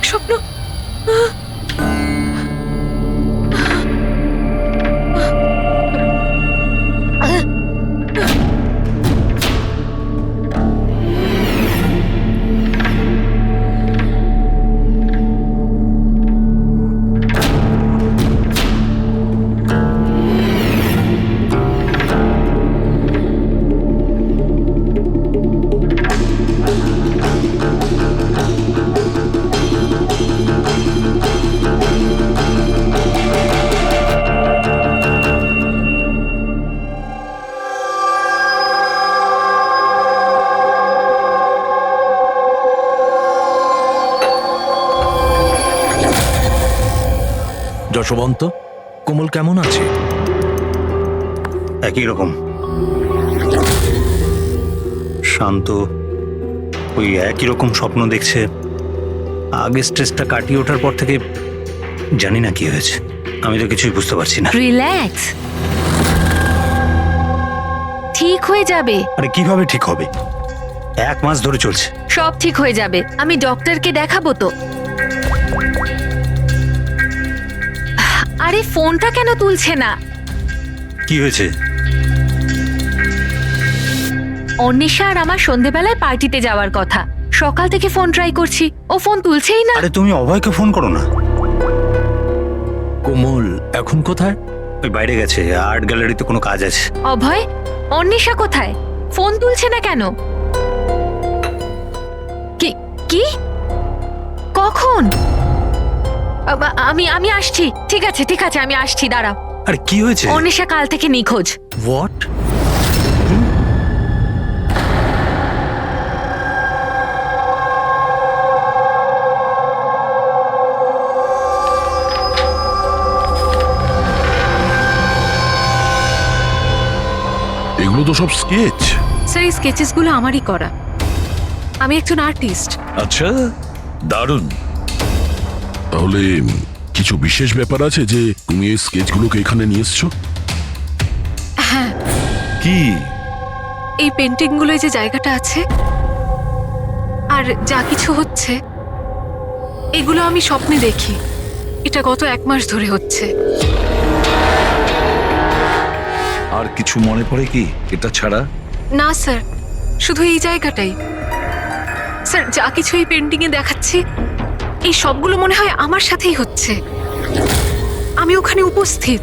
স্বপ্ন। যশবন্ত, কোমল কেমন আছে? একই রকম শান্ত, ওই একই রকম স্বপ্ন দেখছে। আগে স্ট্রেসটা কাটিয়ে ওঠার পর থেকে জানি না কি হয়েছে, আমি তো কিছুই বুঝতে পারছি না। রিল্যাক্স, ঠিক হয়ে যাবে। আরে কিভাবে ঠিক হবে? 1 মাস ধরে চলছে। সব ঠিক হয়ে যাবে, আমি ডক্টরকে দেখাবো তো। আরে ফোনটা কেন তুলছে না? কি হয়েছে? অন্বেষা আর আমার সন্ধেবেলায় পার্টিতে যাওয়ার কথা, সকাল থেকে ফোন ট্রাই করছি, ও ফোন তুলছেই না। আরে তুমি অভয়কে ফোন করো না। কোমল এখন কোথায়? ওই বাইরে গেছে, আর্ট গ্যালারিতে কোনো কাজ আছে। অভয়, অন্বেষা কোথায়? ফোন তুলছে না কেন? কি কি কখন? আমি আসছি। ঠিক আছে ঠিক আছে, আমি আসছি, দাঁড়াও। আরে কি হয়েছে? অন্বেষা কাল থেকে নিখোঁজ। হোয়াট? এগুলো তো সব স্কেচ। স্যার, এই স্কেচেসগুলো আমারই করা। আমি একজন আর্টিস্ট। আচ্ছা, দারুণ। তাহলে কিছু বিশেষ ব্যাপার আছে যে তুমি এই স্কেচগুলোকে এখানে নিয়ে এসছো? হ্যাঁ, কি? এই পেন্টিংগুলোয় যে জায়গাটা আছে আর যা কিছু হচ্ছে, এগুলো আমি স্বপ্নে দেখি। এটা গত 1 মাস ধরে হচ্ছে। আর কিছু মনে পড়ে কি এটা ছাড়া? না স্যার, শুধু এই জায়গাটাই। স্যার, যা কিছু এই পেন্টিংয়ে দেখাচ্ছি, এই সবগুলো মনে হয় আমার সাথেই হচ্ছে। আমি ওখানে উপস্থিত।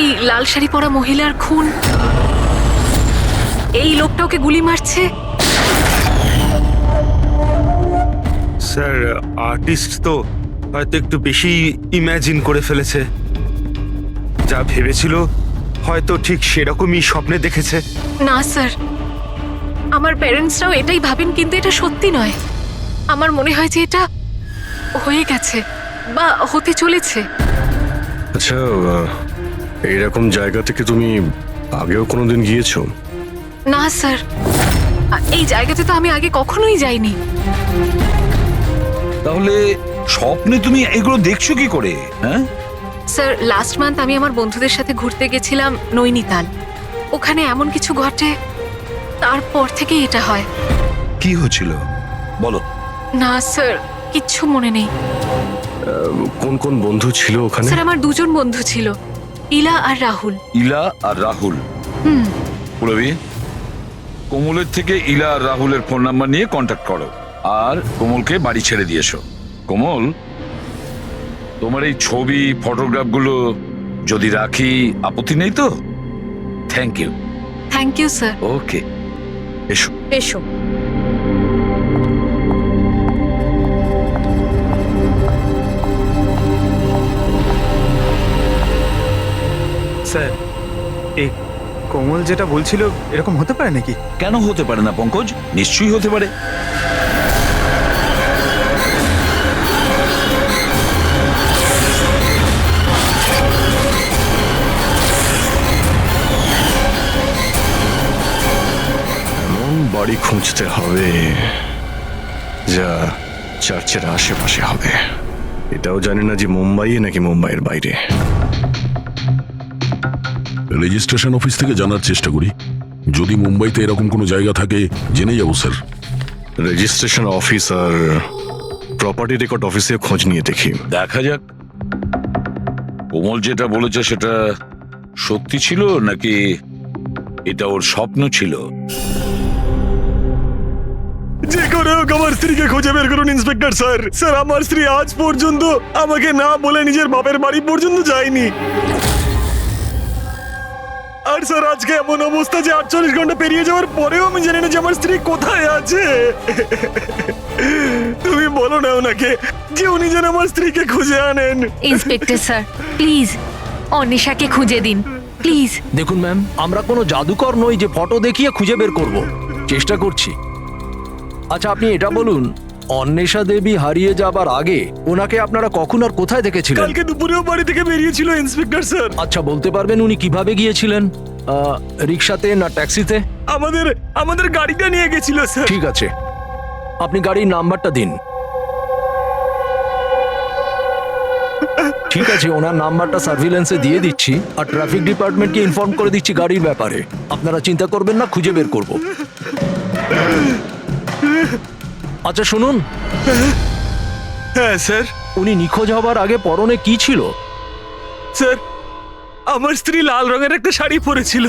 এই লাল শাড়ি পরা মহিলার খুন, এই লোকটা ওকে গুলি মারছে। স্যার, আর্টিস্ট তো হয়তো একটু বেশি ইমাজিন করে ফেলেছে। যা ভেবেছিল হয়তো ঠিক সেরকমই স্বপ্নে দেখেছে। না স্যার, আমার প্যারেন্টসরাও এটাই ভাবেন, কিন্তু এটা সত্যি নয়। আমার মনে হয় যে এটা হয়ে গেছে বা হতে চলেছে। আচ্ছা, এইরকম জায়গা থেকে তুমি আগেও কোনোদিন গিয়েছো? না স্যার, এই জায়গাতে তো আমি আগে কখনোই যাইনি। তাহলে স্বপ্নে তুমি এগুলো দেখছো কি করে? হ্যাঁ, স্যার, লাস্ট মান্থ আমি আমার বন্ধুদের সাথে ঘুরতে গেছিলাম নৈনিতাল। ওখানে এমন কিছু ঘটে, তারপর থেকে এটা হয়। কি হয়েছিল বলো? না স্যার, কিচ্ছু মনে নেই। কোন কোন বন্ধু ছিল ওখানে? স্যার, আমার 2 জন বন্ধু ছিল, ইলা আর রাহুল। ইলা আর রাহুল। পুরবি, কোমলের থেকে ইলা আর রাহুলের ফোন নাম্বার নিয়ে কন্ট্যাক্ট করো আর কোমলকে বাড়ি ছেড়ে দিয়ে এসো। কোমল, তোমার এই ছবি ফটোগ্রাফগুলো যদি রাখি আপত্তি নেই তো? Thank you. Thank you sir. Okay, এসো। এসো। স্যার, এই কোমল যেটা বলছিল এরকম হতে পারে নাকি? কেন হতে পারে না পঙ্কজ? নিশ্চয়ই হতে পারে। এমন বাড়ি খুঁজতে হবে যা চার্চের আশেপাশে হবে। এটাও জানি না যে মুম্বাইয়ে নাকি মুম্বাইয়ের বাইরে। রেজিস্ট্রেশন অফিস থেকে জানার চেষ্টা করি, যদি মুম্বাইতে এরকম কোনো জায়গা থাকে জেনে যাবো স্যার। রেজিস্ট্রেশন অফিস আর প্রপার্টি রেকর্ড অফিসে খোঁজ নিয়ে দেখি। দেখা যাক কোমল যেটা বলেছে সেটা সত্যি ছিল নাকি এটা ওর স্বপ্ন ছিল। যে করে হোক আমার স্ত্রীকে খুঁজে বের করুন ইন্সপেক্টর স্যার। স্যার আমার স্ত্রী আজ পর্যন্ত আমাকে না বলে নিজের বাপের বাড়ি পর্যন্ত যায়নি। আর স্যার আজকে এমন অবস্থা যে 48 ঘন্টা পেরিয়ে যাওয়ার পরেও আমি জানি না যে আমার স্ত্রী কোথায় আছে। তুমি বলো না ওনাকে যে উনি যেন আমার স্ত্রীকে খুঁজে আনেন। ইন্সপেক্টর স্যার প্লিজ অন্বেষাকে খুঁজে দিন প্লিজ। দেখুন ম্যাম, আমরা কোনো জাদুকর নই যে ফটো দেখিয়ে খুঁজে বের করব। চেষ্টা করছি। আচ্ছা আপনি এটা বলুন, অন্বেষা দেবী হারিয়ে যাবার আগে ওনাকে আপনারা কখন আর কোথায় দেখেছিলেন? কালকে দুপুরেও বাড়ি থেকে বেরিয়েছিল ইন্সপেক্টর স্যার। আচ্ছা বলতে পারবেন উনি কিভাবে গিয়েছিলেন? রিক্সাতে না ট্যাক্সিতে? আমাদের গাড়িটা নিয়ে গেছিল স্যার। ঠিক আছে, আপনি গাড়ির নাম্বারটা দিন। ঠিক আছে, ওনার নাম্বারটা সার্ভিলেন্সে দিয়ে দিচ্ছি আর ট্রাফিক ডিপার্টমেন্টকে ইনফর্ম করে দিচ্ছি গাড়ির ব্যাপারে। আপনারা চিন্তা করবেন না, খুঁজে বের করব। আচ্ছা শুনুন, হ্যাঁ স্যার। উনি নিখোঁজ হবার আগে পরনে কি ছিল? স্যার আমার স্ত্রী লাল রঙের একটা শাড়ি পরেছিল।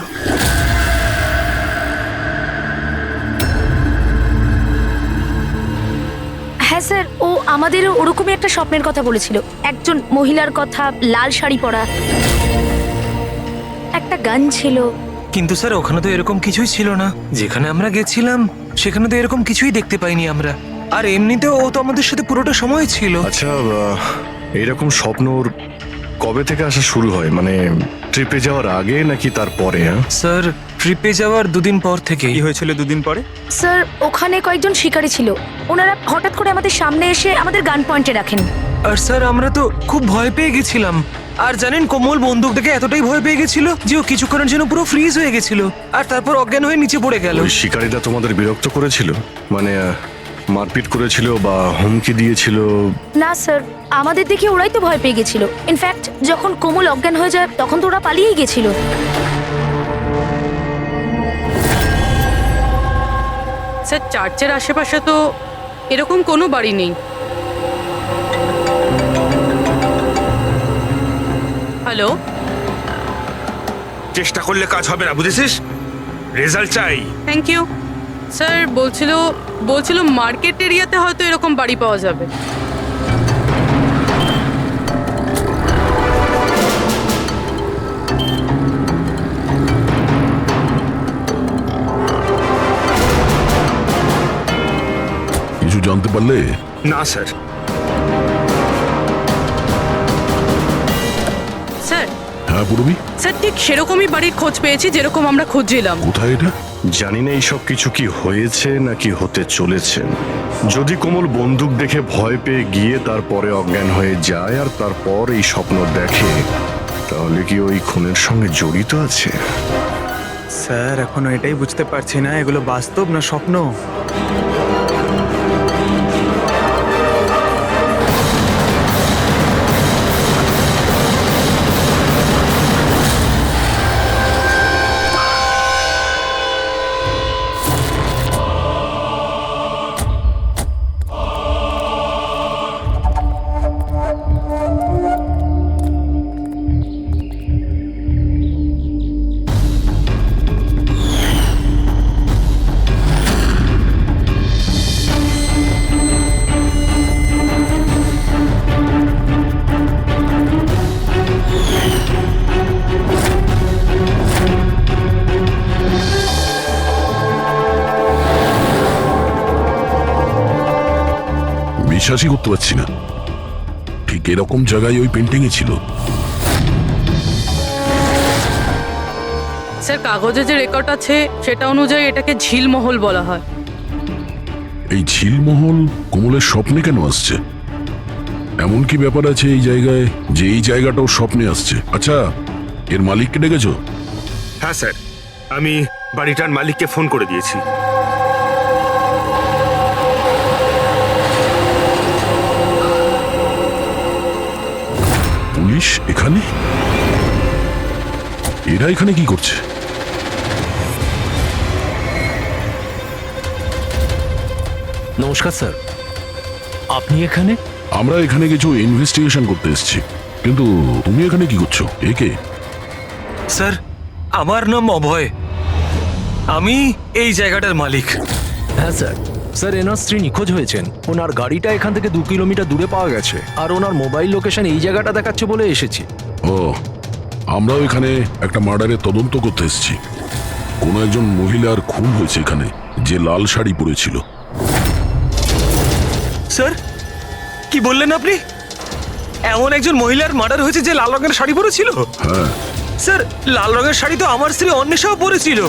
হ্যাঁ স্যার, ও আমাদের ওরকমই একটা স্বপ্নের কথা বলেছিল, একজন মহিলার কথা, লাল শাড়ি পরা, একটা গান ছিল। কিন্তু স্যার ওখানে তো এরকম কিছুই ছিল না। যেখানে আমরা গেছিলাম সেখানে তো এরকম কিছুই দেখতে পাইনি আমরা। আর এমনিতেও ও তো আমাদের সাথে পুরোটা সময় ছিল। আচ্ছা এইরকম স্বপ্ন ওর কবে থেকে আসা শুরু হয়? মানে ট্রিপে যাওয়ার আগে নাকি তারপরে? স্যার ট্রিপে যাওয়ার দুদিন পর থেকে। কি হয়েছিল দুদিন পরে? স্যার ওখানে কয়েকজন শিকারী ছিল, ওনারা হঠাৎ করে আমাদের সামনে এসে আমাদের গান পয়েন্টে রাখেন। আর স্যার আমরা তো খুব ভয় পেয়ে গেছিলাম। আর জানেন কোমল বন্দুক দেখে এতটাই ভয় পেয়ে গেছিল যে ও কিছুক্ষণের জন্য পুরো ফ্রিজ হয়ে গেছিল আর তারপর অজ্ঞান হয়ে নিচে পড়ে গেল। ওই শিকারীরা তোমাদের বিরক্ত করেছিল? মানে মারপিট করেছিল বা হুমকি দিয়েছিল? না স্যার, আমাদের দেখে ওরাই তো ভয় পেয়ে গেছিল। ইনফ্যাক্ট যখন কোমল অজ্ঞান হয়ে যায় তখন তো ওরা পালিয়েই গেছিল। স্যার চার্চের আশেপাশে তো এরকম কোনো বাড়ি নেই। হ্যালো, চেষ্টা করলে কাজ হবে না, বুঝেছিস? রেজাল্ট চাই। Thank you. স্যার বলছিল মার্কেট এরিয়াতে হয়তো এরকম বাড়ি পাওয়া যাবে। কিছু জানতে পারলে? না স্যার। স্যার। হ্যাঁ পূর্বী? স্যার ঠিক সেরকমই বাড়ির খোঁজ পেয়েছি যেরকম আমরা খুঁজছিলাম। কোথায় এটা? জানি না এইসব কিছু কি হয়েছে নাকি হতে চলেছে। যদি কোমল বন্দুক দেখে ভয় পেয়ে গিয়ে তারপরে অজ্ঞান হয়ে যায় আর তারপর এই স্বপ্ন দেখে, তাহলে কি ওই খুনের সঙ্গে জড়িত আছে? স্যার এখনো এটাই বুঝতে পারছি না এগুলো বাস্তব না স্বপ্ন। বিশ্বাসই করতে পারছি না, ঠিক এরকম জায়গায় ওই পেন্টিংই ছিল। স্যার কাগজে যে রেকর্ড আছে সেটা অনুযায়ী এটাকে ঝিলমহল বলা হয়। এই ঝিলমহল কোমলের স্বপ্নে কেন আসছে? এমন কি ব্যাপার আছে এই জায়গায় যে এই জায়গাটাও স্বপ্নে আসছে? আচ্ছা এর মালিককে ডেকেছো? হ্যাঁ স্যার, আমি বাড়িটার মালিককে ফোন করে দিয়েছি। পুলিশ এখানে? এরা এখানে কি করছে? নমস্কার স্যার, আপনি এখানে? আমরা এখানে কিছু ইনভেস্টিগেশন করতে এসেছি, কিন্তু তুমি এখানে কি করছো? একে স্যার, আমার নাম অভয়। আমি এই জায়গাটার মালিক। হ্যাঁ স্যার। স্যার, এনার স্ত্রী নিখোঁজ হয়েছেন। ওনার গাড়িটা এখান থেকে 2 কিলোমিটার দূরে পাওয়া গেছে, আর ওনার মোবাইল লোকেশন এই জায়গাটা দেখাচ্ছে বলে এসেছি। ও, আমরাও এখানে একটা মার্ডারের তদন্ত করতে এসেছি। কোনো একজন মহিলার খুন হয়েছে এখানে, যে লাল শাড়ি পরেছিল। স্যার, কি বললেন আপনি? এমন একজন মহিলার মার্ডার হয়েছে যে লাল রঙের শাড়ি পরেছিল? হ্যাঁ, স্যার, লাল রঙের শাড়ি তো আমার স্ত্রী অন্বেষাও পরেছিল।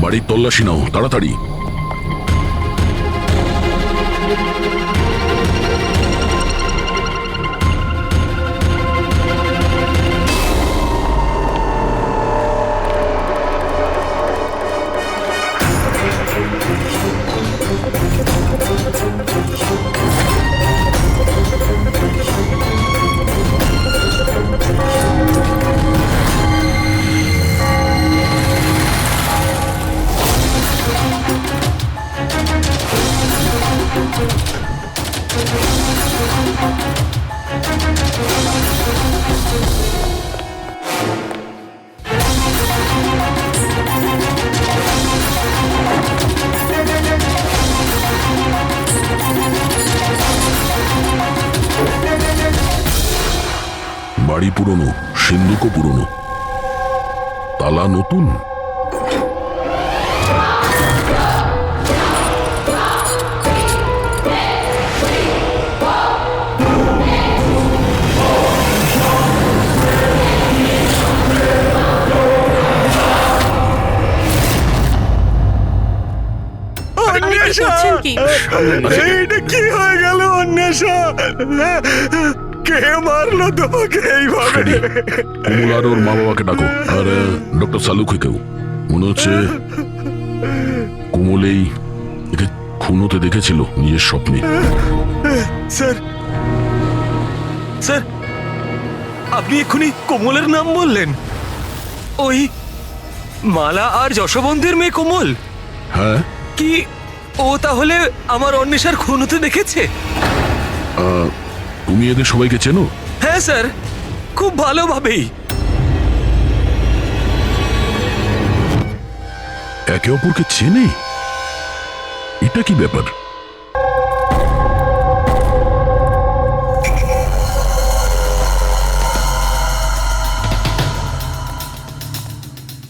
বাড়ির তল্লাশি নাও তাড়াতাড়ি। বাড়ি পুরনো, সিন্ধুকও পুরনো, তালা নতুন। করছেন কি? এইটা কি হয়ে গেল অন্বেষা? কে মারলো তোমাকে এইভাবে? কমল আর ওর মা বাবাকে ডাকো, আর ডক্টর সালুকে কেউ। মনে হচ্ছে কোমলেই একে খুন হতে দেখেছিল নিজের স্বপ্নে। স্যার, স্যার, আপনি এক্ষুনি কোমলের নাম বললেন? ওই মালা আর যশবন্তের মেয়ে কোমল? হ্যাঁ। কি ও তাহলে আমার অন্বেষার খুন হতে দেখেছে? তুমি এদের সবাইকে চেনো? হ্যাঁ স্যার, খুব ভালোভাবেই। একে অপরকে চেনে? এটা কি ব্যাপার?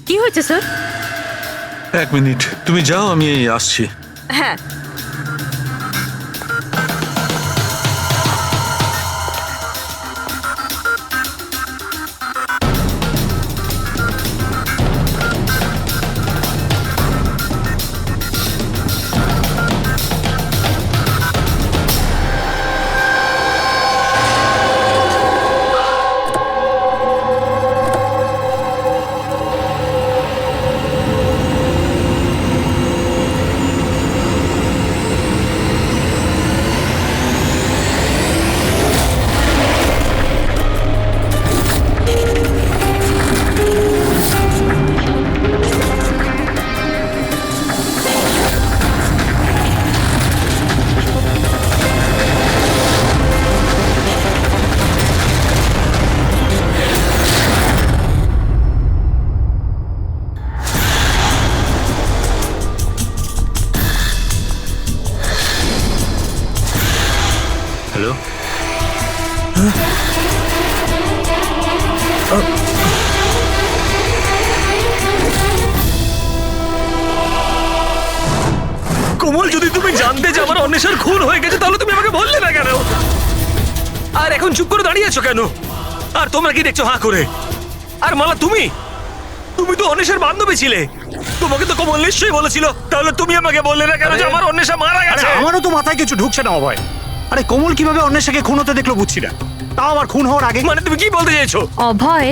কি হয়েছে স্যার? 1 মিনিট, তুমি যাও, আমি আসছি। হ্যাঁ। হ্যালো, কোমল, যদি তুমি জানতে যে আমার অন্বেষার খুন হয়ে গেছে তাহলে তুমি আমাকে বললে না কেন? আর এখন চুপ করে দাঁড়িয়ে আছো কেন? আর তোমরা কি দেখছো হাঁ করে? আর মালা, তুমি তো অন্বেষার বান্ধবী ছিলে। তোমাকে তো কোমল নিশ্চয়ই বলেছিল, তাহলে তুমি আমাকে বললে না কেন যে আমার অন্বেষা মারা গেছে? আমারও তো মাথায় কিছু ঢুকছে না অভয়। আরে কোমল কিভাবে অন্বেষাকে খুন হতে দেখলো বুঝছি না, তাও আবার খুন হওয়ার আগে। মানে তুমি কি বলতে চাইছো? অভয়,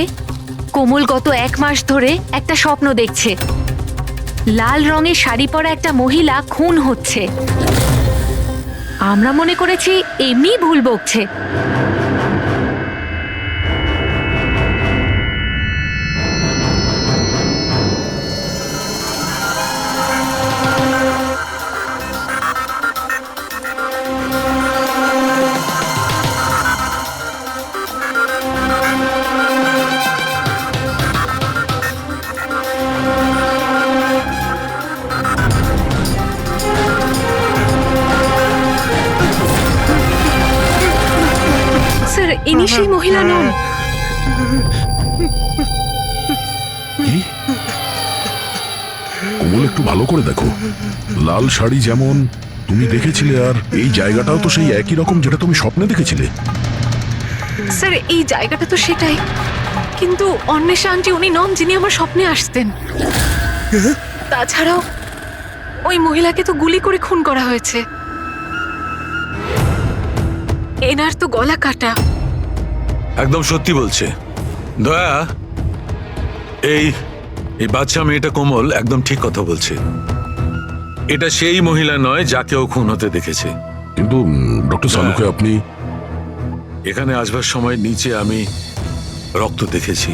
কোমল গত 1 মাস ধরে একটা স্বপ্ন দেখছে। লাল রঙের শাড়ি পরা একটা মহিলা খুন হচ্ছে, আমরা মনে করেছি এমনি ভুল বকছে। স্যার ইনি সেই মহিলা নন। কি? কোমল, একটু ভালো করে দেখো। লাল শাড়ি যেমন তুমি দেখেছিলে, আর এই জায়গাটাও তো সেই একই রকম যেটা তুমি স্বপ্নে দেখেছিলে। স্যার এই জায়গাটা তো সেটাই, কিন্তু অন্বেষা আন্টি উনি নন যিনি আমার স্বপ্নে আসতেন। তাছাড়াও ওই মহিলাকে তো গুলি করে খুন করা হয়েছে। এনার তো গলা কাটা। একদম সত্যি বলছে দয়া। এই এই বাচ্চা মেয়েটা কোমল একদম ঠিক কথা বলছে। এটা সেই মহিলা নয় যাকে ও খুন হতে দেখেছে। কিন্তু ডক্টর সালুকে আপনি এখানে আসবার সময় নিচে আমি রক্ত দেখেছি,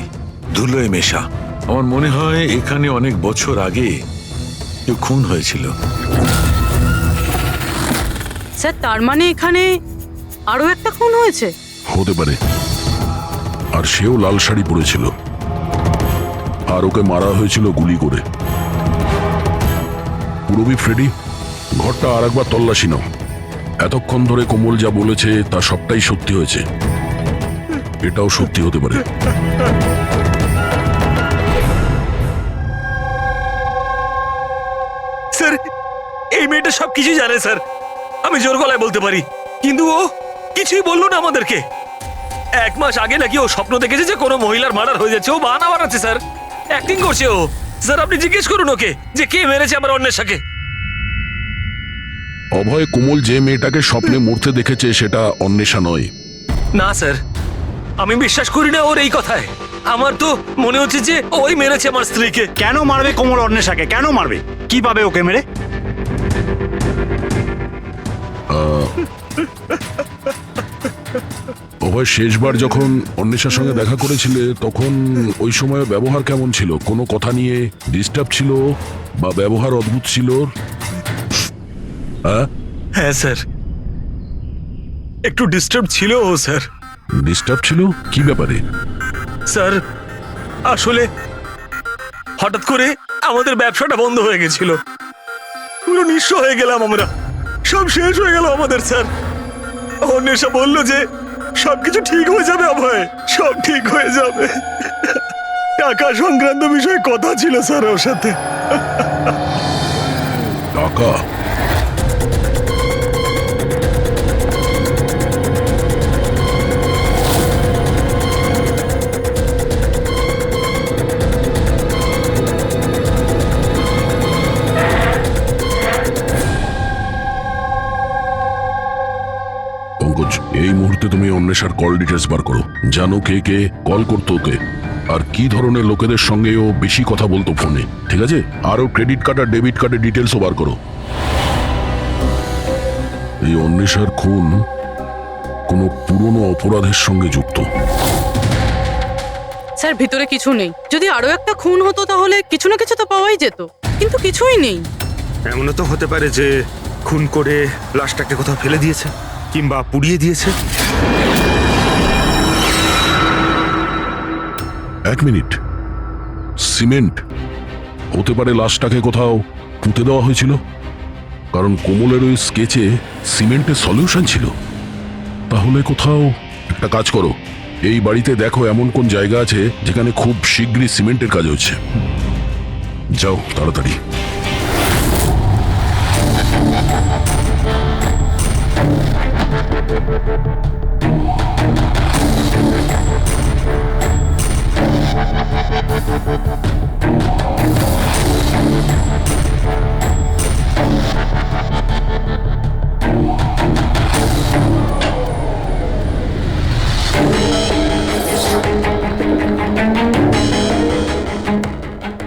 ধুলোয় মেশা। আমার মনে হয় এখানে অনেক বছর আগে কেউ খুন হয়েছিল। স্যার তার মানে এখানে আরো একটা খুন হয়েছে? হতে পারে। আর সেও লাল শাড়ি পরেছিল, আর ওকে মারা হয়েছিল গুলি করে। পুরবি, ফ্রেডি, ঘরটা আর একবার তল্লাশি নাও। এতক্ষণ ধরে কোমল যা বলেছে তা সবটাই সত্যি হয়েছে। এটাও সত্যি হতে পারে। স্যার এই মেয়েটা সবকিছু জানে স্যার, আমি জোর গলায় বলতে পারি, কিন্তু ও কিছুই বললো না আমাদেরকে। 1 মাস আগে নাকি ও স্বপ্ন দেখেছে যে কোনো মহিলার মার্ডার হয়ে যাচ্ছে। ও বাহানা বানাচ্ছে স্যার, অ্যাক্টিং করছে ও। স্যার আপনি জিজ্ঞেস করুন ওকে যে কে মেরেছে আমার অন্বেষাকে। অভয়, কোমল যে মেয়েটাকে স্বপ্নে মরতে দেখেছে সেটা অন্বেষা নয়। না স্যার, আমি বিশ্বাস করি না ওর এই কথায়। আমার তো মনে হচ্ছে যে ওই মেরেছে আমার স্ত্রীকে। কেন মারবে কোমল অন্বেষাকে? কেন মারবে? কি পাবে ওকে মেরে? অভয়, শেষবার যখন অন্বেষার সঙ্গে দেখা করেছিলে তখন ওই সময় ব্যবহার কেমন ছিল? কোনো কথা নিয়ে ডিস্টার্ব ছিল বা ব্যবহার অদ্ভুত ছিল? হ্যাঁ স্যার, একটু ডিস্টার্ব ছিল ও স্যার। ডিস্টার্ব ছিল? কি ব্যাপারে? স্যার আসলে হঠাৎ করে আমাদের ব্যবসাটা বন্ধ হয়ে গেছিল, পুরো নিঃস্ব হয়ে গেলাম আমরা, সব শেষ হয়ে গেল আমাদের। স্যার অন্বেষা বলল যে সবকিছু ঠিক হয়ে যাবে অভয়, সব ঠিক হয়ে যাবে। টাকা সংক্রান্ত বিষয়ে কথা ছিল স্যার ওর সাথে। টাকা? পঙ্কজ, এই মুহূর্তে তুমি অন্বেষার কল ডিটেলস বার করো। জানো কে কে কল করতো ওকে, আর কি ধরনের লোকেদের সঙ্গে ও বেশি কথা বলতো ফোনে, ঠিক আছে? আরও ক্রেডিট কার্ড আর ডেবিট কার্ডের ডিটেলসও বার করো। এই অন্বেষার খুন কোনো পুরনো অপরাধের সঙ্গে যুক্ত। স্যার ভিতরে কিছু নেই। যদি আরো একটা খুন হতো তাহলে কিছু না কিছু তো পাওয়াই যেত, কিন্তু কিছুই নেই। এমনও তো হতে পারে যে খুন করে লাশটাকে কোথাও ফেলে দিয়েছে কিংবা পুড়িয়ে দিয়েছে। 1 মিনিট, সিমেন্ট হতে পারে লাশটাকে কোথাও পুঁতে দেওয়া হয়েছিল, কারণ কোমলের ওই স্কেচে সিমেন্টের সলিউশন ছিল। তাহলে কোথাও একটা কাজ করো, এই বাড়িতে দেখো এমন কোন জায়গা আছে যেখানে খুব শীঘ্রই সিমেন্টের কাজ হচ্ছে। যাও তাড়াতাড়ি।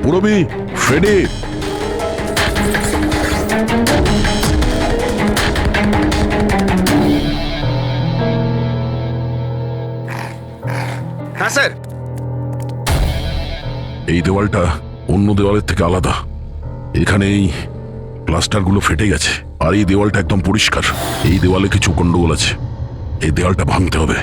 পুরবি, ফ্রেডি, হ্যাঁ স্যার। এই দেওয়ালটা অন্য দেওয়ালের থেকে আলাদা। এখানে এই প্লাস্টারগুলো ফেটে গেছে, আর এই দেওয়ালটা একদম পরিষ্কার। এই দেওয়ালে কিছু গন্ডগোল আছে, এই দেওয়ালটা ভাঙতে হবে।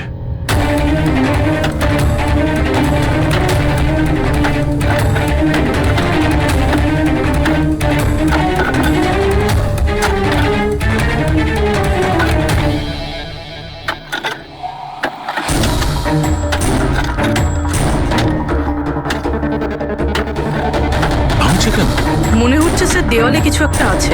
ভাঙছে কেন? মনে হচ্ছে স্যার দেওয়ালে কিছু একটা আছে।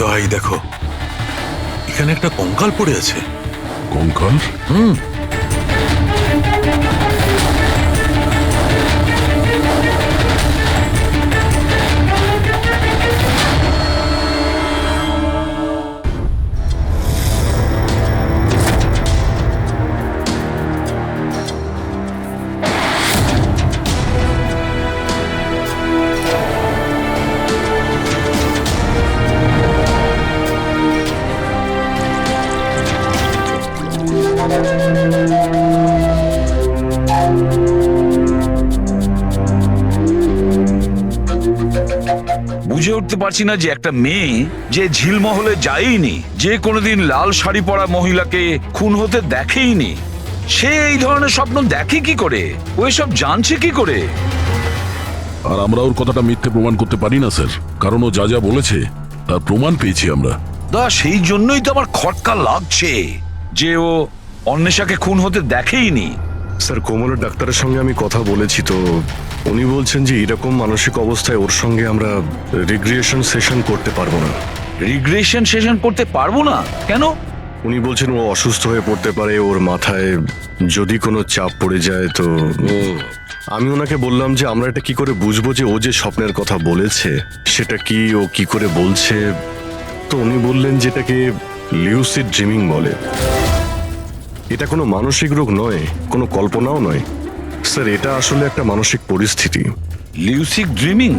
দাই দেখো, এখানে একটা কঙ্কাল পড়ে আছে। কঙ্কাল? বুঝে উঠতে পারছি না যে একটা মেয়ে যে ঝিলমহলে যায়নি, যে কোনোদিন লাল শাড়ি পরা মহিলাকে খুন হতে দেখেইনি, সে এই ধরনের স্বপ্ন দেখে কি করে? ও এসব জানছে কি করে? আর আমরা ওর কথাটা মিথ্যে প্রমাণ করতে পারি না স্যার, কারণ ও যা যা বলেছে তার প্রমাণ পেয়েছি আমরা। সেই জন্যই তো আমার খটকা লাগছে যে ও অন্বেষাকে খুন হতে দেখেইনি। স্যার, কোমলের ডাক্তারের সঙ্গে আমি কথা বলেছি, তো উনি বলছেন যে এরকম মানসিক অবস্থায় ওর সঙ্গে আমরা রিগ্রেশন সেশন করতে পারবো না। রিগ্রেশন সেশন করতে পারবো না কেন? উনি বলছেন ও অসুস্থ হয়ে পড়তে পারে, ওর মাথায় যদি কোনো চাপ পড়ে যায়। তো আমি ওনাকে বললাম যে আমরা এটা কি করে বুঝবো যে ও যে স্বপ্নের কথা বলেছে সেটা কি, ও কি করে বলছে। তো উনি বললেন যেটাকে লিউসিড ড্রিমিং বলে। এটা কোনো মানসিক রোগ নয়, কোনো কল্পনাও নয় স্যার, এটা আসলে একটা মানসিক পরিস্থিতি। লিউসিড ড্রিমিং?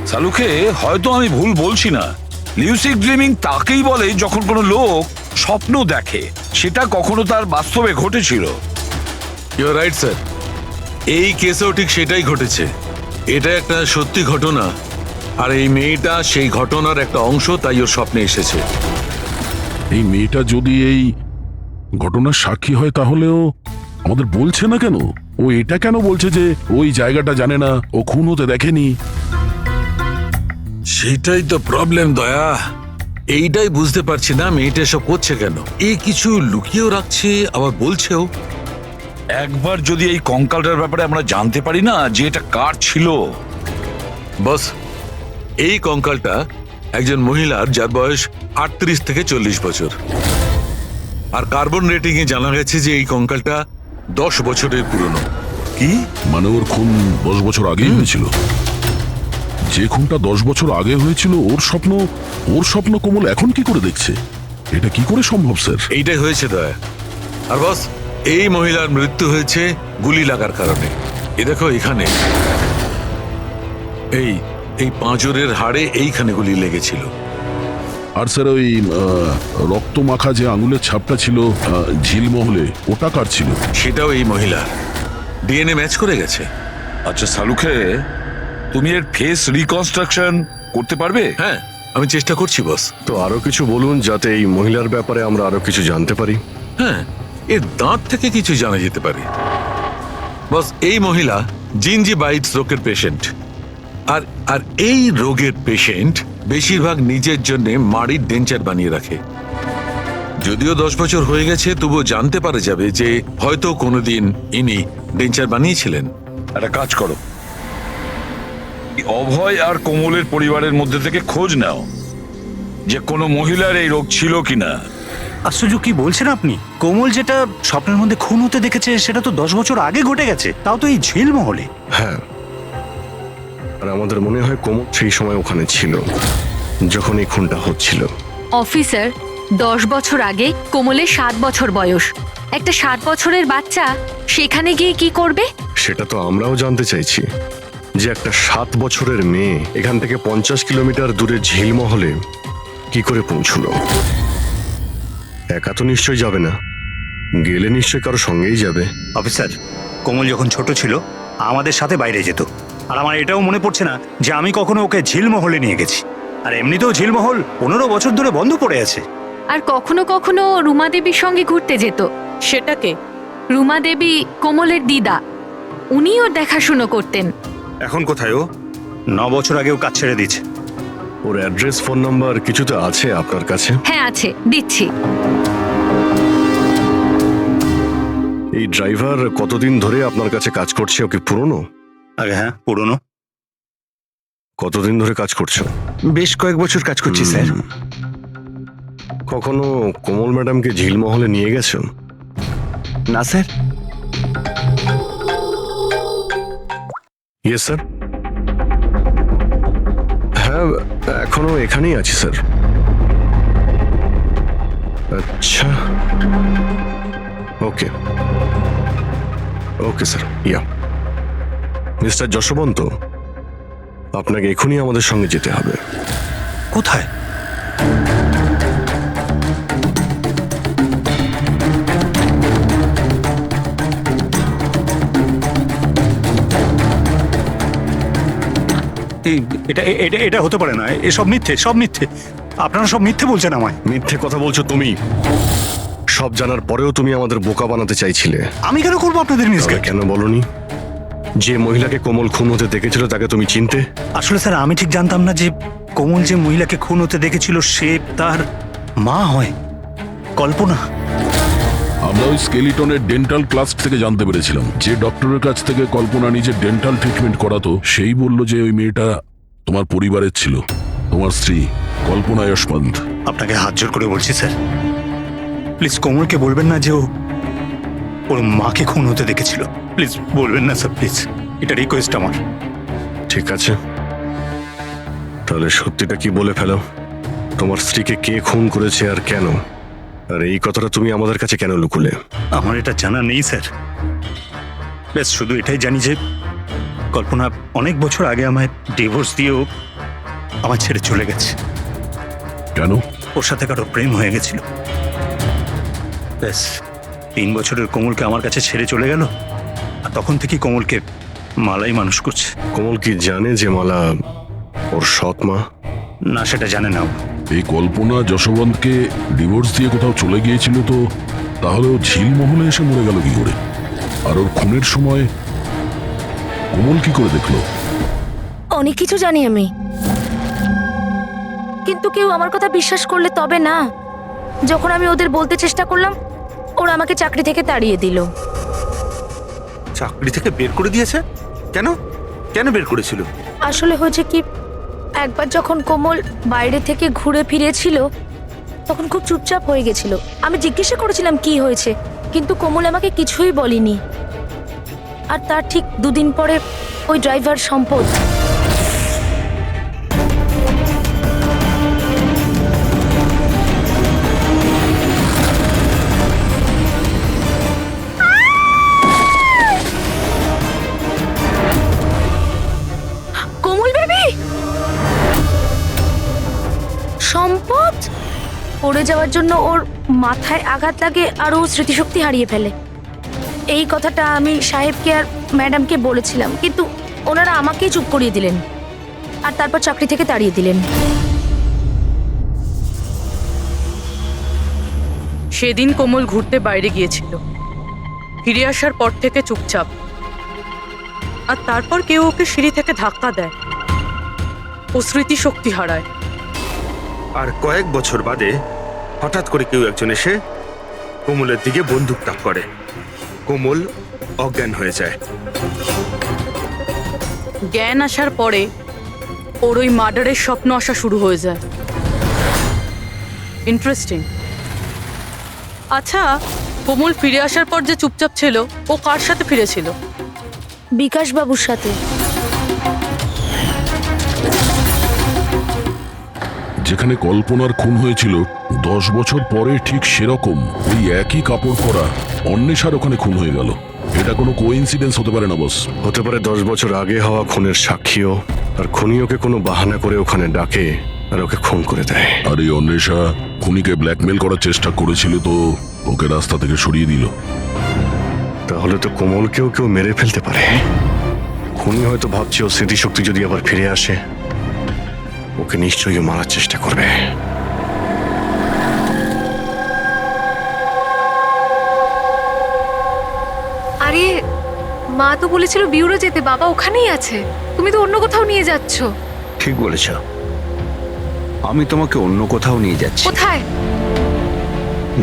সালুকে হয়তো আমি ভুল বলছি না। লিউসিড ড্রিমিং তাকেই বলে যখন কোনো লোক স্বপ্ন দেখে, সেটা কখনো তার বাস্তবে ঘটেছিল। ইউ আর রাইট স্যার, এই কেসেও ঠিক সেটাই ঘটেছে। এটা একটা সত্যি ঘটনা, আর এই মেয়েটা সেই ঘটনার একটা অংশ, তাই ওর স্বপ্নে এসেছে। এই মেয়েটা যদি এই ঘটনার সাক্ষী হয় তাহলেও আমাদের বলছে না কেন? ও এটা কেন বলছে যে ওই জায়গাটা জানে না, ও খুন হতে দেখেনি? সেটাই তো প্রবলেম দয়া, এইটাই বুঝতে পারছি না মেয়েটা এসব করছে কেন। এই কিছু লুকিয়েও রাখছে, আবার বলছেও। একবার যদি এই কঙ্কালটার ব্যাপারে আমরা জানতে পারি না যে এটা কার ছিল। বস, এই কঙ্কালটা একজন মহিলার, যার বয়স 38 থেকে 40 বছর। আর কার্বন রেটিং এ জানা গেছে যে এই কঙ্কালটা 10 বছরের পুরনো। কি মানে ওর খুন 10 বছর আগেই হয়েছিল? যে খুনটা 10 বছর আগে হয়েছিল ওর স্বপ্ন কোমল এখন কি করে দেখছে? এটা কি করে সম্ভব স্যার? এইটাই হয়েছে দয়া। আর বস, এই মহিলার মৃত্যু হয়েছে গুলি লাগার কারণে। এ দেখো এখানে, এই পাঁজরের হাড়ে এইখানে গুলি লেগেছিল। আর স্যার ওই রক্ত মাখা যে আঙুলের ছাপটা ছিল ঝিলমহলে, ওটা কার ছিল? সেটাও এই মহিলার। ডিএনএ ম্যাচ করে গেছে। আচ্ছা সালুকে, তুমি এর ফেস রিকনস্ট্রাকশন করতে পারবে? হ্যাঁ, আমি চেষ্টা করছি বস। তো আরো কিছু বলুন যাতে এই মহিলার ব্যাপারে আমরা আরো কিছু জানতে পারি। হ্যাঁ, এর দাঁত থেকে কিছু জানা যেতে পারে। বস, এই মহিলা জিঞ্জিভাইটিস রোগের পেশেন্ট। আর এই রোগের পেশেন্ট বেশিরভাগ নিজের জন্য মাড়ির ডেঞ্চার বানিয়ে রাখে। যদিও 10 বছর হয়ে গেছে, তবুও জানতে পারা যাবে যে হয়তো কোনোদিন ইনি ডেঞ্চার বানিয়েছিলেন। একটা কাজ করো, অভয় আর কোমলের পরিবারের মধ্যে থেকে খোঁজ নাও যে কোনো মহিলার এই রোগ ছিল কিনা। আশ্চর্য, কি বলছেন আপনি? কোমল যেটা স্বপ্নের মধ্যে খুন হতে দেখেছে সেটা তো 10 বছর আগে ঘটে গেছে, তাও তো এই ঝিলমহলে। হ্যাঁ, আর আমাদের মনে হয় কোমল সেই সময় ওখানে ছিল যখন এই খুনটা হচ্ছিল। অফিসার, 10 বছর আগে কোমলের 7 বছর বয়স। একটা 7 বছরের বাচ্চা সেখানে গিয়ে কি করবে? সেটা তো আমরাও জানতে চাইছি, যে একটা 7 বছরের মেয়ে এখান থেকে 50 কিলোমিটার দূরে ঝিলমহলে কি করে পৌঁছলো। একা তো নিশ্চয়ই যাবে না, গেলে নিশ্চয়ই কারো সঙ্গেই যাবে। অফিসার, কোমল যখন ছোট ছিল আমাদের সাথে বাইরে যেত, আর আমার এটাও মনে পড়ছে না যে আমি কখনো ওকে ঝিলমহলে নিয়ে গেছি। আর এমনিতেও ঝিলমহল 15 বছর ধরে বন্ধ পড়ে আছে। আর কখনো কখনো রুমা দেবীর সঙ্গে ঘুরতে যেত। সেটাকে রুমা দেবী কোমলের দিদা, উনি ওর দেখাশুনো করতেন। এখন কোথায় ও? 9 বছর আগেও কাজ ছেড়ে দিয়েছে। ওর অ্যাড্রেস, ফোন নাম্বার কিছু তো আছে আপনার কাছে? হ্যাঁ আছে, দিচ্ছি। এই ড্রাইভার কতদিন ধরে আপনার কাছে কাজ করছে? ওকে পুরনো? আগে হ্যাঁ, পুরনো। কতদিন ধরে কাজ করছো? বেশ কয়েক বছর কাজ করছি স্যার। কখনো কোমল ম্যাডামকে ঝিলমহলে নিয়ে গেছো? না স্যার। Yes sir. হ্যাঁ, এখনো এখানেই আছি স্যার। আচ্ছা, ওকে ওকে স্যার। ইয়া মিস্টার যশবন্ত, আপনাকে এখনই আমাদের সঙ্গে যেতে হবে। কোথায়? এটা এটা এটা হতে পারে না, এসব মিথ্যে, সব মিথ্যে। আপনারা সব মিথ্যে বলছেন আমায়। মিথ্যে কথা বলছো তুমি। সব জানার পরেও তুমি আমাদের বোকা বানাতে চাইছিলে। আমি কেন করবো আপনাদের মিসগাইড? কেন বলনি যে মহিলাকে কোমল খুন হতে দেখেছিল তাকে তুমি চিনতে? আসলে স্যার, আমি ঠিক জানতাম না যে কোমল যে মহিলাকে খুন হতে দেখেছিল সে তার মা হয়, কল্পনা। আমরা ওই স্কেলিটনের ডেন্টাল ক্লাস থেকে জানতে পেরেছিলাম, যে ডক্টরের কাছ থেকে কল্পনা নিজের ডেন্টাল ট্রিটমেন্ট করাতো সেই বলল যে ওই মেয়েটা তোমার পরিবারের ছিল, তোমার স্ত্রী কল্পনা যশবন্ত। আপনাকে হাত জোর করে বলছি স্যার, প্লিজ কোমলকে বলবেন না যে ও ওর মাকে খুন হতে দেখেছিল। প্লিজ বলবেন না স্যার, প্লিজ, এটা রিকোয়েস্ট আমার। ঠিক আছে, তাহলে সত্যিটা কি বলে ফেলো। তোমার স্ত্রীকে কে খুন করেছে আর কেন? আর এই কথাটা তুমি আমাদের কাছে কেন লুকুলে? আমার এটা জানা নেই স্যার। ব্যাস শুধু এটাই জানি যে কল্পনা অনেক বছর আগে আমায় ডিভোর্স দিয়েও আমার ছেড়ে চলে গেছে। কেন? ওর সাথে কারো প্রেম হয়ে গেছিল। ব্যাস 3 বছরের কোমলকে আমার কাছে ছেড়ে চলে গেল, আর তখন থেকে কোমলকে মালাই মানুষ করছে। কোমল কি জানে যে মালা ওর সৎ মা? না, সেটা জানে না। এই কল্পনা যশবন্তকে ডিভোর্স দিয়ে কোথাও চলে গিয়েছিল, তো তাহলে ও ঝিলমহলে এসে মরে গেল কি করে? আর ওর খুনের সময় কোমল কি করে দেখলো? অনেক কিছু জানি আমি, কিন্তু কেউ আমার কথা বিশ্বাস করলে তবে না। যখন আমি ওদের বলতে চেষ্টা করলাম, ওরা আমাকে চাকরি থেকে তাড়িয়ে দিল। চাকরি থেকে বের করে দিয়েছে? কেন? কেন বের করেছিল? আসলে হয়েছে কি, একবার যখন কোমল বাইরে থেকে ঘুরে ফিরেছিল তখন খুব চুপচাপ হয়ে গেছিল। আমি জিজ্ঞাসা করেছিলাম কি হয়েছে, কিন্তু কোমল আমাকে কিছুই বলেনি। আর তার ঠিক 2 দিন পরে ওই ড্রাইভার সম্পদ সম্পদ পড়ে যাওয়ার জন্য ওর মাথায় আঘাত লাগে আর ও স্মৃতিশক্তি হারিয়ে ফেলে। এই কথাটা আমি সাহেবকে আর ম্যাডামকে বলেছিলাম, কিন্তু ওনারা আমাকেই চুপ করিয়ে দিলেন আর তারপর চাকরি থেকে তাড়িয়ে দিলেন। সেদিন কোমল ঘুরতে বাইরে গিয়েছিল, ফিরে আসার পর থেকে চুপচাপ। আর তারপর কেউ ওকে সিঁড়ি থেকে ধাক্কা দেয়, ও স্মৃতিশক্তি হারায়। আর কয়েক বছর বাদে হঠাৎ করে কেউ একজন এসে কোমলের দিকে বন্দুক তাক করে। কোমল অজ্ঞান হয়ে যায়। জ্ঞান আসার পরে ওর ওই মার্ডারের স্বপ্ন আসা শুরু হয়ে যায়। ইন্টারেস্টিং। আচ্ছা, কোমল ফিরে আসার পর যে চুপচাপ ছিল, ও কার সাথে ফিরেছিল? বিকাশ বাবুর সাথে। যেখানে কল্পনার খুন হয়েছিল 10 বছর পরে ঠিক সেরকম ওই একই কাপড় পরা অন্বেষার ওখানে খুন হয়ে গেল। এটা কোনো কোইন্সিডেন্স হতে পারে না বস। হতে পারে 10 বছর আগে হওয়া খুনের সাক্ষীও, আর খুনি ওকে কোনো বাহানা করে ওখানে ডাকে আর ওকে খুন করে দেয়। আর এই অন্বেষা খুনিকে ব্ল্যাকমেল করার চেষ্টা করেছিল, তো ওকে রাস্তা থেকে সরিয়ে দিল। তাহলে তো কোমলকেও কেউ মেরে ফেলতে পারে। খুনি হয়তো ভাবছে ও স্মৃতিশক্তি যদি আবার ফিরে আসে, ওকে নিশ্চয়ই মারার চেষ্টা করবে। আরে মা তো বলেছিল বিউরো যেতে, বাবা ওখানেই আছে। তুমি তো অন্য কোথাও নিয়ে যাচ্ছ। ঠিক বলেছ, আমি তোমাকে অন্য কোথাও নিয়ে যাচ্ছি। কোথায়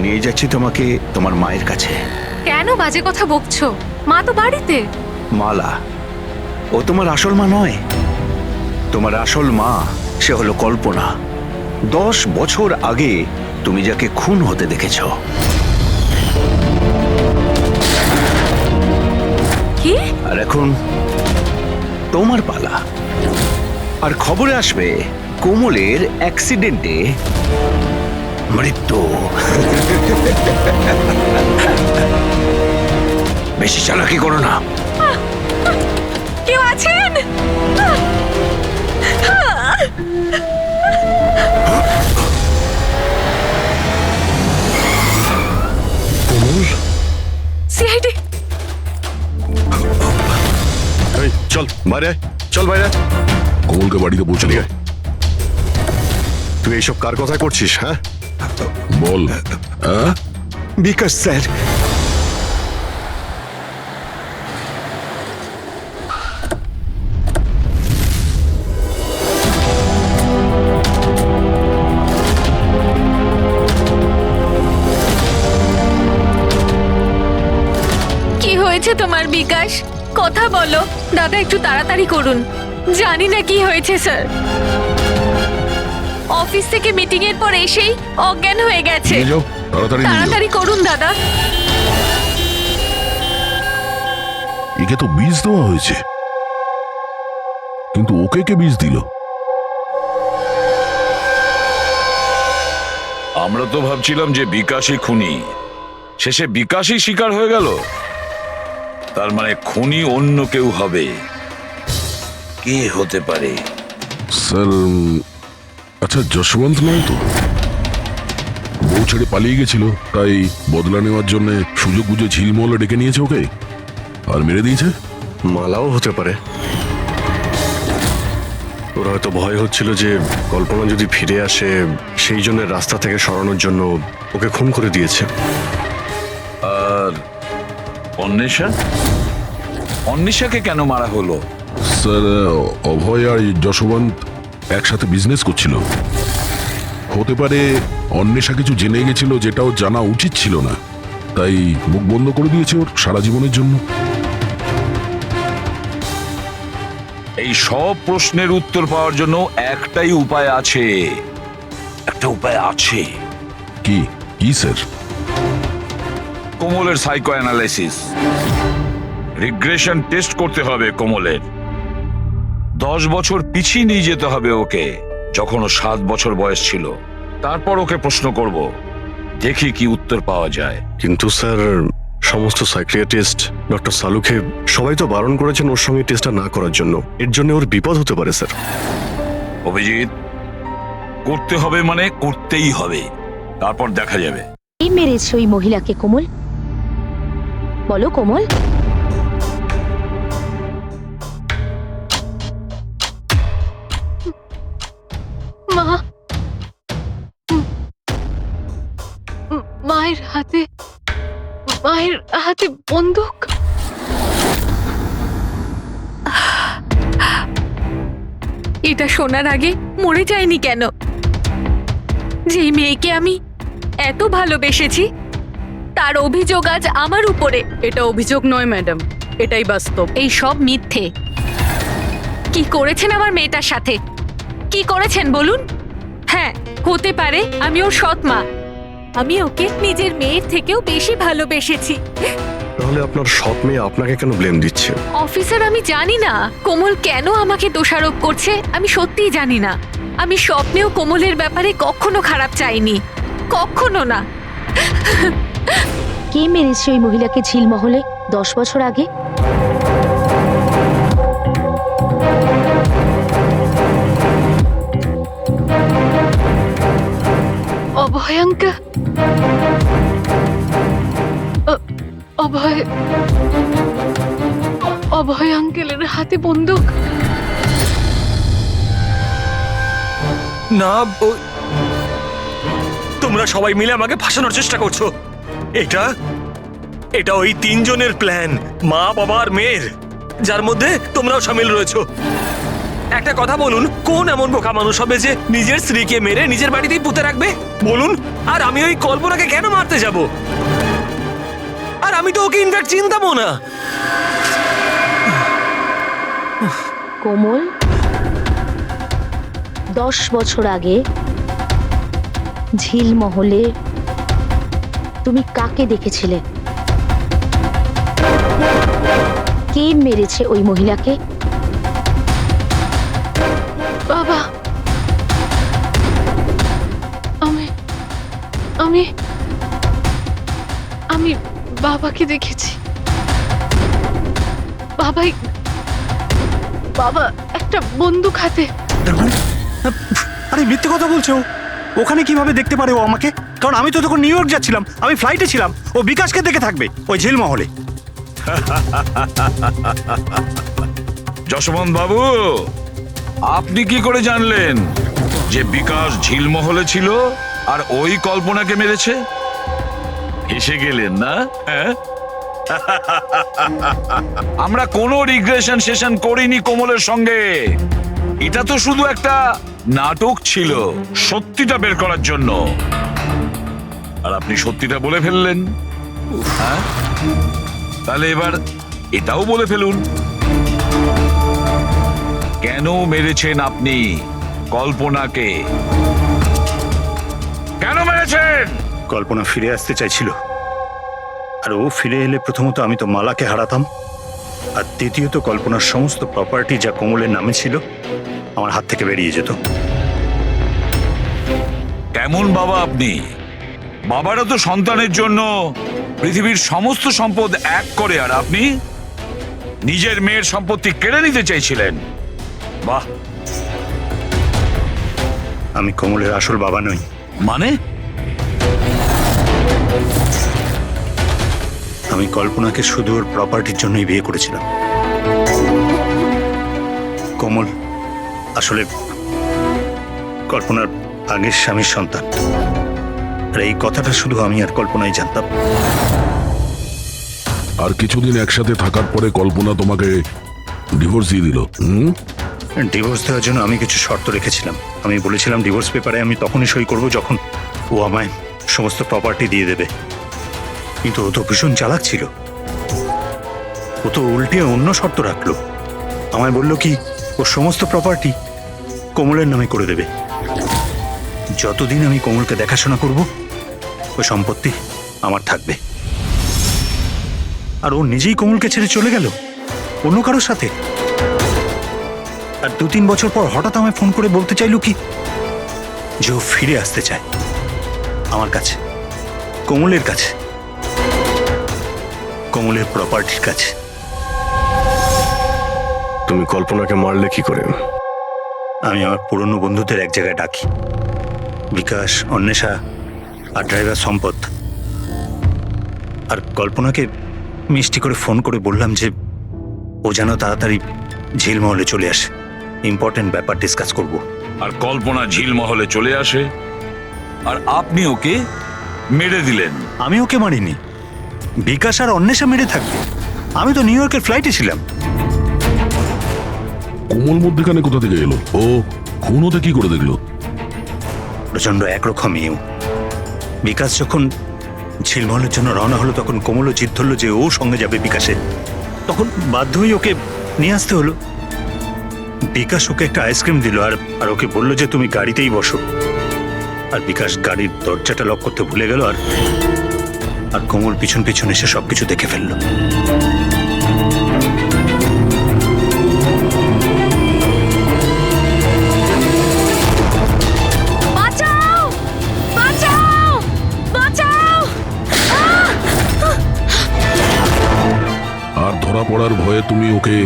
নিয়ে যাচ্ছি তোমাকে তোমার মায়ের কাছে। কেন বাজে কথা বকছো? মা তো বাড়িতে। মালা, ও তোমার আসল মা নয়। তোমার আসল মা সে হলো কল্পনা। 10 বছর আগে তুমি যাকে খুন হতে দেখেছ। কি? আর এখন তোমার পালা। আর খবরে আসবে কোমলের অ্যাক্সিডেন্টে মৃত্যু। বেশি চালাকি করো না। কেউ আছেন? কোমল, সিআইডি। এই চল বাইরে আয়, চল বাইরে আয়। কোমলকে বাড়িতে পৌঁছে দিয়ে তুই এইসব কার কথা করছিস? হ্যাঁ, বল। হ্যাঁ, বিকাশ স্যার। কি হয়েছে তোমার বিকাশ? কথা বলো দাদা, একটু তাড়াতাড়ি করুন। জানি না কি হয়েছে স্যার। অফিস থেকে মিটিং এর পর এসেই অজ্ঞান হয়ে গেছে। নিয়ে যাও, তাড়াতাড়ি নিয়ে যাও। তাড়াতাড়ি করুন দাদা। একে তো বীজ দেওয়া হয়েছে, কিন্তু ওকে কে বীজ দিল? আমরা তো ভাবছিলাম যে বিকাশই খুনি, শেষে বিকাশই শিকার হয়ে গেল। তার মানে খুনি অন্য কেউ হবে। কে হতে পারে? স্যার, আচ্ছা যশবন্ত নয় তো? বউ ছেড়ে পালিয়ে গেছিল, তাই বদলা নেওয়ার জন্য সুযোগ বুঝে ঝিলমহলে ডেকে নিয়েছে ওকে আর মেরে দিয়েছে। মালাও হতে পারে। ওরা হয়তো ভয় হচ্ছিল যে কল্পনা যদি ফিরে আসে, সেই জন্য রাস্তা থেকে সরানোর জন্য ওকে খুন করে দিয়েছে। আর অন্বেষা? অন্বেষাকে কেন মারা হলো? স্যার, অভয় আর যশবন্ত একসাথে বিজনেস করছিল। হতে পারে অন্বেষা কিছু জেনে গেছিল যেটা ওর জানা উচিত ছিল না, তাই মুখ বন্ধ করে দিয়েছে ওর সারা জীবনের জন্য। এই সব প্রশ্নের উত্তর পাওয়ার জন্য একটাই উপায় আছে। একটা উপায় আছে। কি কি স্যার? কোমলের সাইকো অ্যানালাইসিস, রিগ্রেশন টেস্ট করতে হবে কোমলের। 10 বছর পিছিয়ে নিয়ে যেতে হবে ওকে, যখন ও 7 বছর বয়স ছিল। তারপর ওকে প্রশ্ন করব, দেখি কি উত্তর পাওয়া যায়। কিন্তু স্যার, সমস্ত সাইকিয়াট্রিস্ট, ডক্টর সালুকে সবাই তো বারণ করেছেন ওর সঙ্গে টেস্টটা না করার জন্য। এর জন্য ওর বিপদ হতে পারে স্যার। অভিজিৎ, করতে হবে মানে করতেই হবে, তারপর দেখা যাবে। কে মেরেছে ওই মহিলাকে কোমল? বলো কোমল। মা, মায়ের হাতে বন্দুক। এটা শোনার আগে মরে যায়নি কেন? যেই মেয়েকে আমি এত ভালোবেসেছি, তার অভিযোগ আজ আমার উপরে। এটা অভিযোগ নয় ম্যাডাম, এটাই বাস্তব। এই সব মিথ্যে। কি করেছেন আমার মেয়েটার সাথে? কি করেছেন বলুন? হ্যাঁ, হতে পারে আমি ওর সৎ মা, আমি ওকে নিজের মেয়ের থেকেও বেশি ভালোবেসেছি। তাহলে আপনার সৎ মেয়ে আপনাকে কেন ব্লেম দিচ্ছে? অফিসার, আমি জানি না কোমল কেন আমাকে দোষারোপ করছে। আমি সত্যিই জানি না। আমি স্বপ্নেও কোমলের ব্যাপারে কখনো খারাপ চাইনি, কখনো না। কে মেরেছে ওই মহিলাকে ঝিলমহলে 10 বছর আগে? অভয়াঙ্কা, অভয় আঙ্কেলের হাতে বন্দুক। না, তোমরা সবাই মিলে আমাকে ফাঁসানোর চেষ্টা করছো। এটা ওই 3 জনের প্ল্যান, মা, বাবা আর মেয়ের, যার মধ্যে তোমরাও সামিল রয়েছো। একটা কথা বলুন, কোন এমন বোকা মানুষ হবে যে নিজের স্ত্রীকে মেরে নিজের বাড়িতেই পুঁতে রাখবে বলুন? আর আমি ওই কল্পনাকে কেন মারতে যাব? আর আমি তো ওকে ইনফ্যাক্ট চিনতামও না। কোমল 10 বছর আগে ঝিলমহলে তুমি কাকে দেখেছিলে? কে মেরেছে ওই মহিলাকে? বাবা, আমি আমি বাবাকে দেখেছি। বাবা একটা বন্দুক হাতে। আরে মিথ্যে কথা বলছো। ওখানে কিভাবে দেখতে পারে ও আমাকে? কারণ আমি তো তখন নিউ ইয়র্ক যাচ্ছিলাম, আমি ফ্লাইটে ছিলাম। ও বিকাশকে দেখে থাকবে ওই ঝিলমহলে। যশবন্ত বাবু, আপনি কি করে জানলেন যে বিকাশ ঝিলমহলে ছিল আর ওই কল্পনাকে মেরেছে? এসে গেলেন না? হ্যাঁ, আমরা কোনো রিগ্রেশন সেশন করিনি কোমলের সঙ্গে। এটা তো শুধু একটা নাটক ছিল সত্যিটা বের করার জন্য। আর আপনি সত্যিটা বলে ফেললেন। হ্যাঁ, তাহলে এবার এটাও বলে ফেলুন, কেন মেরেছেন আপনি কল্পনাকে? কেন মেরেছেন? কল্পনা ফিরে আসতে চাইছিল, আর ও ফিরে এলে প্রথমত আমি তো মালাকে হারাতাম, আর দ্বিতীয়ত কল্পনার সমস্ত প্রপার্টি যা কোমলের নামে ছিল আমার হাত থেকে বেরিয়ে যেত। কেমন বাবা আপনি? বাবারা তো সন্তানের জন্য পৃথিবীর সমস্ত সম্পদ এক করে, আর আপনি নিজের মেয়ের সম্পত্তি কেড়ে নিতে চাইছিলেন। বাহ! আমি কোমলের আসল বাবা নই। মানে? আমি কল্পনাকে শুধু ওর প্রপার্টির জন্যই বিয়ে করেছিলাম। কোমল আসলে কল্পনার আগের স্বামীর সন্তান, আর এই কথাটা শুধু আমি আর কল্পনাই জানতাম। আর কিছুদিন একসাথে থাকার পরে কল্পনা তোমাকে ডিভোর্স দিয়ে দিল। ডিভোর্স দেওয়ার জন্য আমি কিছু শর্ত রেখেছিলাম। আমি বলেছিলাম ডিভোর্স পেপারে আমি তখনই সই করব যখন ও আমায় সমস্ত প্রপার্টি দিয়ে দেবে। কিন্তু ও তো ভীষণ চালাক ছিল। ও তো উল্টে অন্য শর্ত রাখলো। আমায় বলল কি ও সমস্ত প্রপার্টি কোমলের নামে করে দেবে। যতদিন আমি কোমলকে দেখাশোনা করব ওই সম্পত্তি আমার থাকবে। আর ও নিজেই কোমলকে ছেড়ে চলে গেল অন্য কারোর সাথে। আর 2-3 বছর পর হঠাৎ আমায় ফোন করে বলতে চাইল কি যে ও ফিরে আসতে চায় আমার কাছে, কোমলের কাছে, কোমলের প্রপার্টির কাছে। তুমি কল্পনাকে মারলে কি করে? আমি আমার পুরনো বন্ধুদের এক জায়গায় ডাকি, বিকাশ, অন্বেষা আর ড্রাইভার সম্পদ। আর কল্পনাকে মিষ্টি করে ফোন করে বললাম যে ও যেন তাড়াতাড়ি ঝিলমহলে চলে আসে, ইম্পর্টেন্ট ব্যাপার ডিসকাস করব। আর কল্পনা ঝিলমহলে চলে আসে, আর আপনি ওকে মেরে দিলেন। আমি ওকে মারিনি, বিকাশ আর অন্বেষা মেরে থাকবে। আমি তো নিউ ইয়র্কের ফ্লাইটে ছিলাম। কোমল মধ্যখানে কোথা থেকে এলো? ও খুন হতে কি করে দেখলো? প্রচন্ড একরকমই। বিকাশ যখন ঝিলমহলের জন্য রওনা হলো তখন কোমলও জিদ ধরলো যে ও সঙ্গে যাবে বিকাশে। তখন বাধ্য হয়ে ওকে নিয়ে আসতে হলো। বিকাশ ওকে একটা আইসক্রিম দিল আর ওকে বললো যে তুমি গাড়িতেই বসো। আর বিকাশ গাড়ির দরজাটা লক করতে ভুলে গেল, আর আর কোমল পিছন পিছন এসে সবকিছু দেখে ফেললো। বাঁচাও বাঁচাও বাঁচাও! আর ধরা পড়ার ভয়ে তুমি ওকে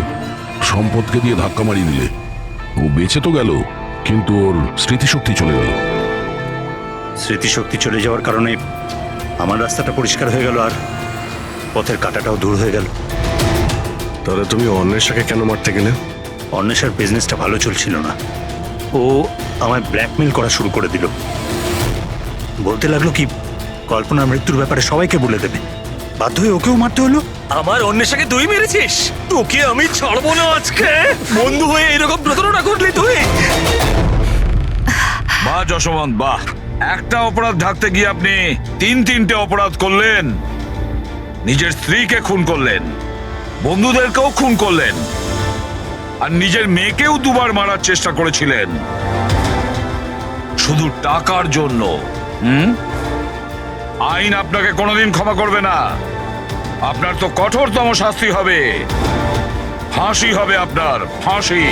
সম্পদকে দিয়ে ধাক্কা মারিয়ে দিলে। ও বেঁচে তো গেল, কিন্তু ওর স্মৃতিশক্তি চলে গেল। স্মৃতিশক্তি চলে যাওয়ার কারণে আমার রাস্তাটা পরিষ্কার হয়ে গেল, আর পথের কাঁটাটাও দূর হয়ে গেল। তাহলে তুমি অন্বেষাকে কেন মারতে গেলে? অন্বেষার বিজনেসটা ভালো চলছিল না, ও আমায় ব্ল্যাকমেল করা শুরু করে দিল। বলতে লাগলো কি কল্পনার মৃত্যুর ব্যাপারে সবাইকে বলে দেবে। বাধ্য হয়ে ওকেও মারতে হলো। আমার অন্বেষাকে তুই মেরেছিস? তোকে আমি ছাড়বো না আজকে। বন্ধু হয়ে এরকম প্রতারণা করলি তুই? বাহ যশবন্ত, বাহ! একটা অপরাধ ঢাকতে গিয়ে আপনি তিনটে অপরাধ করলেন। নিজের স্ত্রীকে খুন করলেন, বন্ধুদেরকেও খুন করলেন, আর নিজের মেয়েকেও দুবার মারার চেষ্টা করেছিলেন শুধু টাকার জন্য। আইন আপনাকে কোনোদিন ক্ষমা করবে না। আপনার তো কঠোরতম শাস্তি হবে, ফাঁসি হবে আপনার, ফাঁসি।